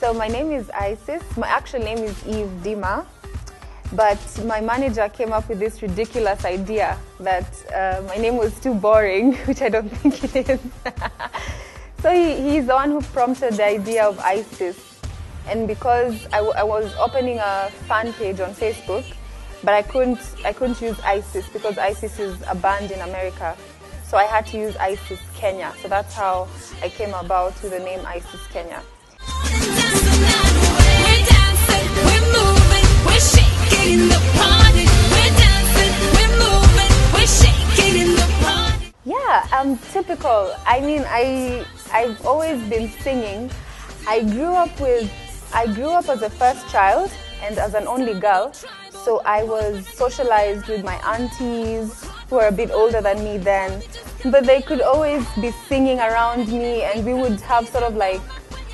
So my name is Isis. My actual name is Eve Dima. But my manager came up with this ridiculous idea that my name was too boring, which I don't think it is. So he's the one who prompted the idea of Isis. And because I was opening a fan page on Facebook, but I couldn't use Isis because Isis is a band in America. So I had to use Isis Kenya. So that's how I came about with the name Isis Kenya. Yeah, typical. I mean, I've always been singing. I grew up as a first child and as an only girl. So I was socialized with my aunties who were a bit older than me then. But they could always be singing around me, and we would have sort of like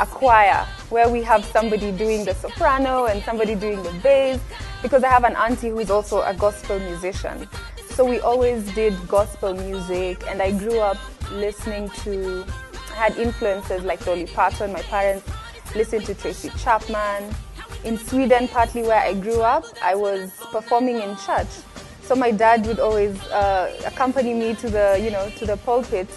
a choir where we have somebody doing the soprano and somebody doing the bass, because I have an auntie who is also a gospel musician. So we always did gospel music, and I grew up listening to, I had influences like Dolly Parton. My parents listened to Tracy Chapman. In Sweden, partly where I grew up, I was performing in church. So my dad would always accompany me to the pulpit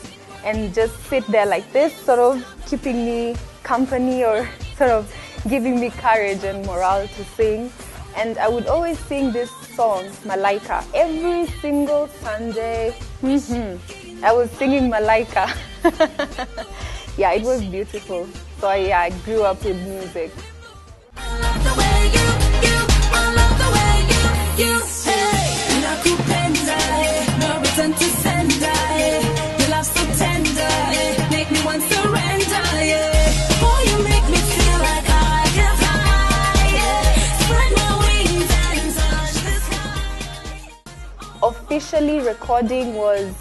and just sit there like this, sort of keeping me company or sort of giving me courage and morale to sing. And I would always sing this song, Malaika, every single Sunday. I was singing Malaika. Yeah, it was beautiful. So I grew up with music. Officially recording was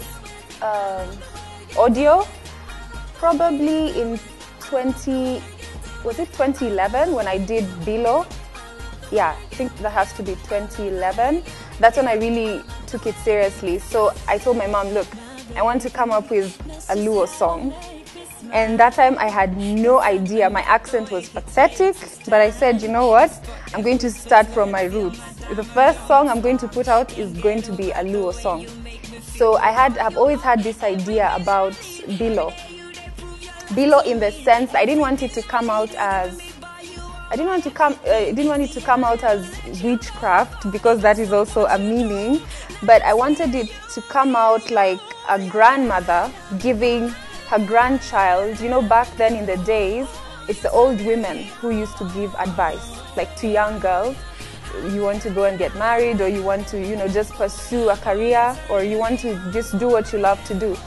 audio, probably in 2011 when I did Bilo. Yeah, I think that has to be 2011. That's when I really took it seriously. So I told my mom, look, I want to come up with a Luo song. And that time I had no idea. My accent was pathetic, but I said, you know what? I'm going to start from my roots. The first song I'm going to put out is going to be a Luo song. So I've always had this idea about Bilo. Bilo in the sense I didn't want it to come out as witchcraft, because that is also a meaning, but I wanted it to come out like a grandmother giving her grandchild, back then in the days, it's the old women who used to give advice, like to young girls. You want to go and get married, or you want to, just pursue a career, or you want to just do what you love to do.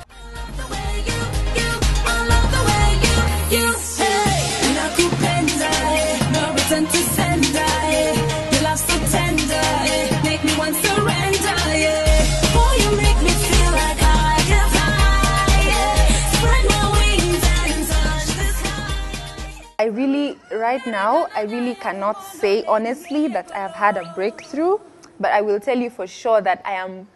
Right now, I really cannot say honestly that I have had a breakthrough, but I will tell you for sure that I am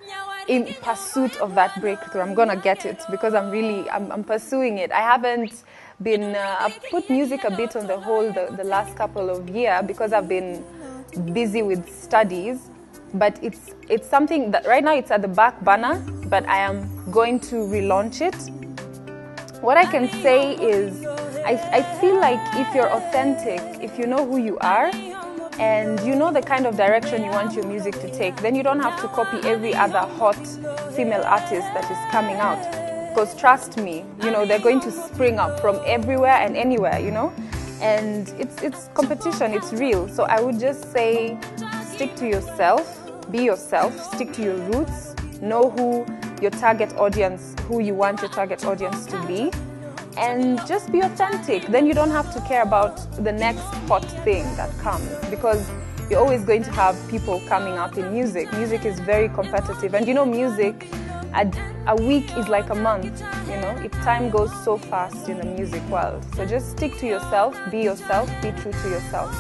in pursuit of that breakthrough. I'm gonna get it because I'm pursuing it. I haven't been, I've put music a bit on the hold the last couple of years because I've been busy with studies, but it's something that right now it's at the back burner, but I am going to relaunch it. What I can say is, I feel like if you're authentic, if you know who you are, and you know the kind of direction you want your music to take, then you don't have to copy every other hot female artist that is coming out. Because trust me, they're going to spring up from everywhere and anywhere, and it's competition, it's real. So I would just say, stick to yourself, be yourself, stick to your roots, know who your target audience, who you want your target audience to be, and just be authentic. Then you don't have to care about the next hot thing that comes, because you're always going to have people coming up in music. Music is very competitive, and music, a week is like a month, time goes so fast in the music world. So just stick to yourself, be true to yourself.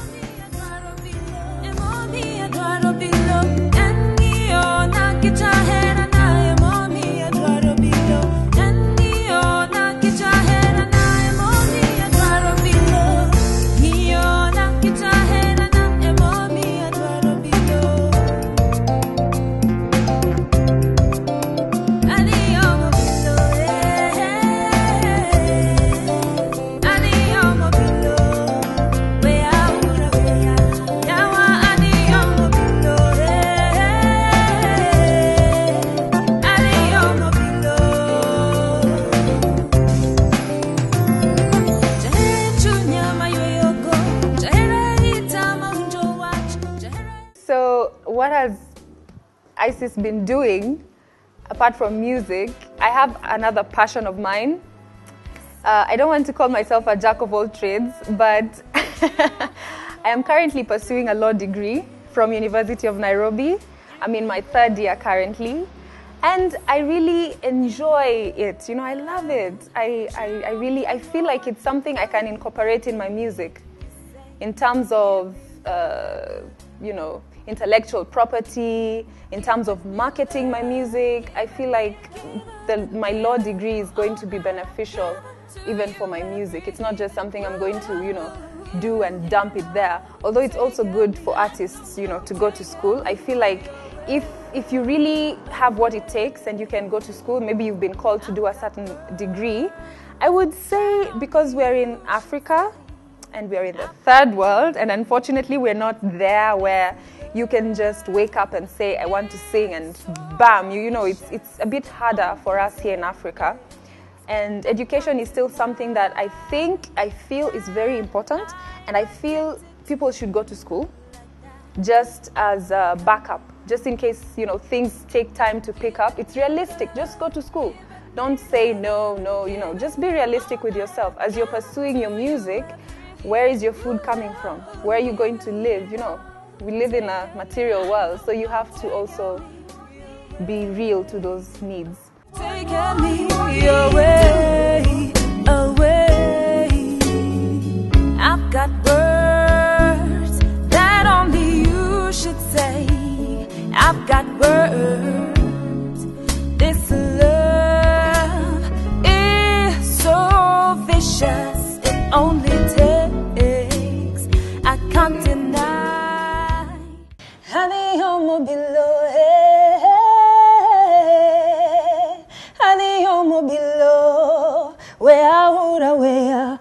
what has Isis been doing apart from music? I have another passion of mine. I don't want to call myself a jack of all trades, but I am currently pursuing a law degree from University of Nairobi. I'm in my 3rd year currently, and I really enjoy it. You know, I love it. I feel like it's something I can incorporate in my music in terms of, you know, intellectual property, in terms of marketing my music. I feel like my law degree is going to be beneficial even for my music. It's not just something I'm going to, you know, do and dump it there. Although it's also good for artists, you know, to go to school. I feel like if you really have what it takes and you can go to school, maybe you've been called to do a certain degree, I would say, because we're in Africa and we're in the 3rd world, and unfortunately we're not there where you can just wake up and say, I want to sing, and bam, you know, it's a bit harder for us here in Africa. And education is still something that I feel is very important, and I feel people should go to school just as a backup, just in case, you know, things take time to pick up. It's realistic, just go to school. Don't say no, you know, just be realistic with yourself. As you're pursuing your music, where is your food coming from? Where are you going to live? You know, we live in a material world, so you have to also be real to those needs. Taking me away, away. I've got words that only you should say. I've got words. This love is so vicious. It only takes. I can't deny. Honey, I'm below. Honey, I'm below. Where I would I wear.